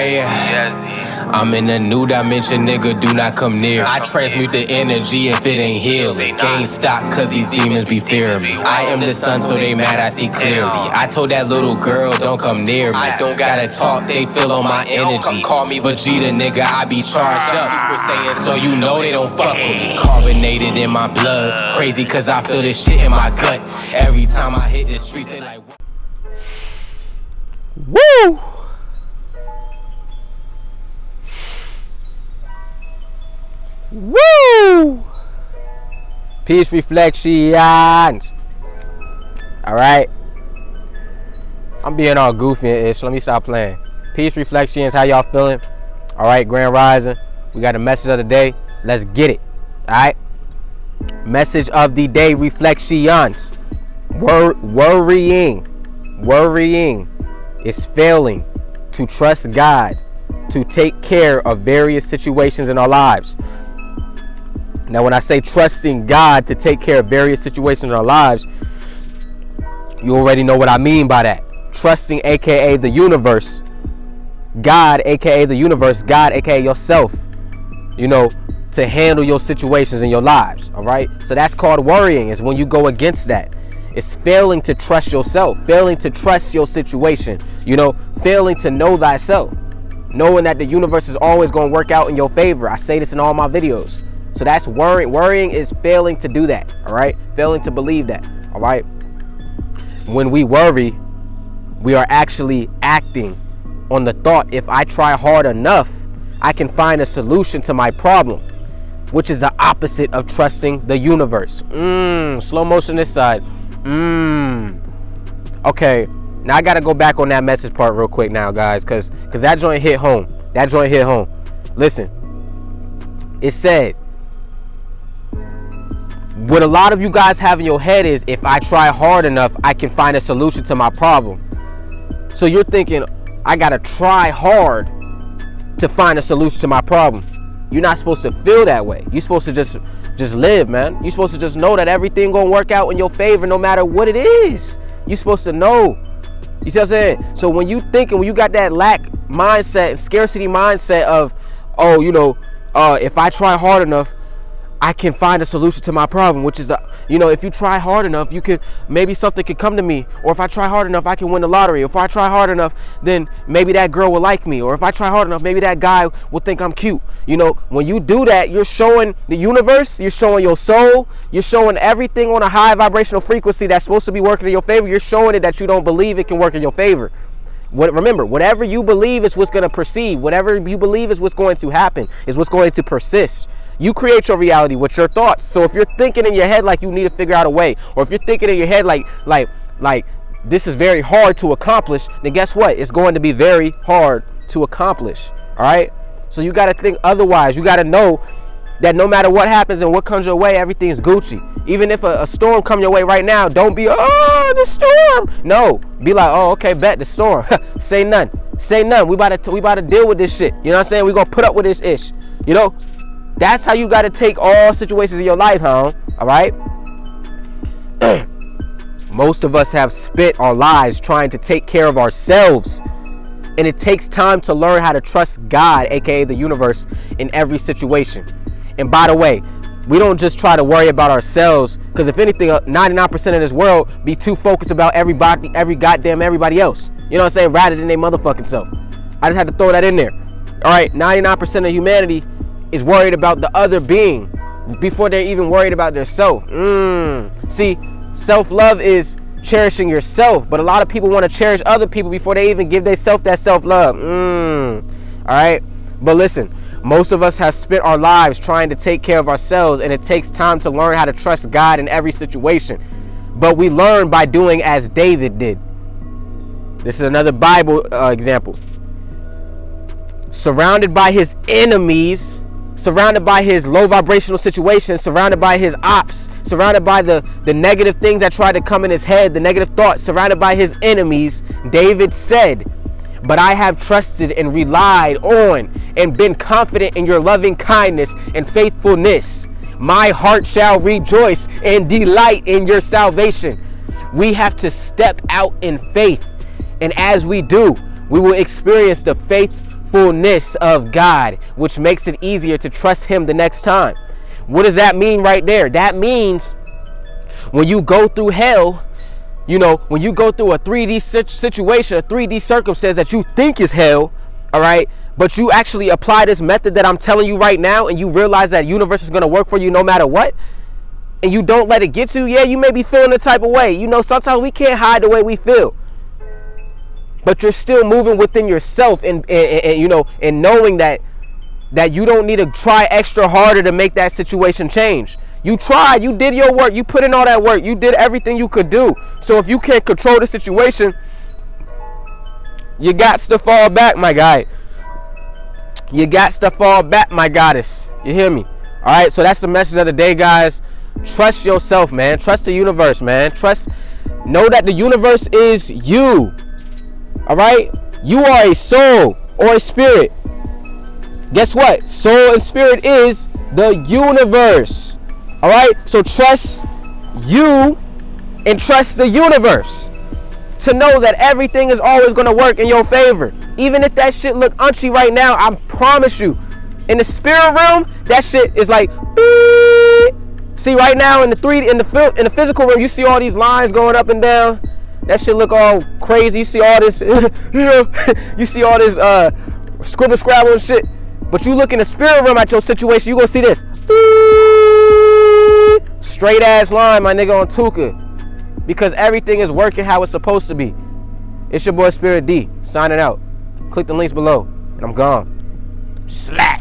I'm in a new dimension, nigga, do not come near. I transmute the energy if it ain't healing. Gain stock cause these demons be fearing me. I am the sun so they mad I see clearly. I told that little girl don't come near me. I don't gotta talk, they feel on my energy. Call me Vegeta, nigga, I be charged up. Super Saiyan so you know they don't fuck with me. Carbonated in my blood, crazy cause I feel this shit in my gut. Every time I hit the streets they like woo! Woo! Peace reflections. Alright. I'm being all goofy-ish. Let me stop playing. Peace reflections. How y'all feeling? Alright, Grand Rising. We got a message of the day. Let's get it. Alright. Message of the day reflections. Worrying is failing to trust God to take care of various situations in our lives. Now, when I say trusting God to take care of various situations in our lives, you already know what I mean by that. Trusting, aka the universe, God, aka the universe, God, aka yourself, you know, to handle your situations in your lives. All right. So that's called worrying. Is when you go against that. It's failing to trust yourself, failing to trust your situation, you know, failing to know thyself, knowing that the universe is always going to work out in your favor. I say this in all my videos. So that's worrying. Worrying is failing to do that. All right. Failing to believe that. All right. When we worry, we are actually acting on the thought, if I try hard enough, I can find a solution to my problem, which is the opposite of trusting the universe. Slow motion this side. Okay. Now I got to go back on that message part real quick now, guys, because that joint hit home. That joint hit home. Listen, it said, what a lot of you guys have in your head is, if I try hard enough, I can find a solution to my problem. So you're thinking, I got to try hard to find a solution to my problem. You're not supposed to feel that way. You're supposed to just live, man. You're supposed to just know that everything gonna work out in your favor no matter what it is. You're supposed to know. You see what I'm saying? So when you thinking, when you got that lack mindset and scarcity mindset of, oh, you know, if I try hard enough, I can find a solution to my problem, which is, you know, if you try hard enough, you could, maybe something could come to me. Or if I try hard enough, I can win the lottery. If I try hard enough, then maybe that girl will like me. Or if I try hard enough, maybe that guy will think I'm cute. You know, when you do that, you're showing the universe, you're showing your soul, you're showing everything on a high vibrational frequency that's supposed to be working in your favor. You're showing it that you don't believe it can work in your favor. Remember, whatever you believe is what's going to perceive. Whatever you believe is what's going to happen, is what's going to persist. You create your reality with your thoughts. So if you're thinking in your head like you need to figure out a way, or if you're thinking in your head like this is very hard to accomplish, then guess what? It's going to be very hard to accomplish. All right. So you got to think otherwise. You got to know that no matter what happens and what comes your way, everything's Gucci. Even if a storm come your way right now, don't be, oh, the storm. No, be like, oh, okay, bet the storm. Say none. Say none. We about to deal with this shit. You know what I'm saying? We're going to put up with this ish. You know? That's how you got to take all situations in your life, huh? All right. Most of us have spent our lives trying to take care of ourselves. And it takes time to learn how to trust God, aka the universe, in every situation. And by the way, we don't just try to worry about ourselves, because if anything, 99% of this world be too focused about everybody else. You know what I'm saying? Rather than their motherfucking self. I just had to throw that in there. All right, 99% of humanity is worried about the other being before they're even worried about their self. See, self-love is cherishing yourself, but a lot of people want to cherish other people before they even give themselves that self-love. All right, but listen, most of us have spent our lives trying to take care of ourselves, and it takes time to learn how to trust God in every situation. But we learn by doing as David did. This is another Bible example. Surrounded by his enemies, surrounded by his low vibrational situations, surrounded by his ops, surrounded by the negative things that tried to come in his head, the negative thoughts, surrounded by his enemies, David said, but I have trusted and relied on and been confident in your loving kindness and faithfulness. My heart shall rejoice and delight in your salvation. We have to step out in faith. And as we do, we will experience the faithfulness of God, which makes it easier to trust him the next time. What does that mean right there? That means when you go through hell, you know, when you go through a 3D situation, a 3D circumstance that you think is hell, all right, but you actually apply this method that I'm telling you right now, and you realize that universe is going to work for you no matter what, and you don't let it get to you. Yeah, you may be feeling the type of way. You know, sometimes we can't hide the way we feel, but you're still moving within yourself, and you know, and knowing that you don't need to try extra harder to make that situation change. You tried, you did your work, you put in all that work, you did everything you could do. So if you can't control the situation, you got to fall back, my guy. You got to fall back, my goddess. You hear me? All right, so that's the message of the day, guys. Trust yourself, man. Trust the universe, man. Know that the universe is you. All right? You are a soul or a spirit. Guess what? Soul and spirit is the universe. All right? So trust you and trust the universe to know that everything is always going to work in your favor. Even if that shit look unchy right now, I promise you, in the spirit realm, that shit is like, beep. See, right now in the in the physical realm, you see all these lines going up and down. That shit look all crazy. You see all this, you see all this scribble scrabble and shit. But you look in the spirit realm at your situation, you gonna see this straight ass line, my nigga, on Tuka, because everything is working how it's supposed to be. It's your boy SkrillaD signing out. Click the links below, and I'm gone. Slap.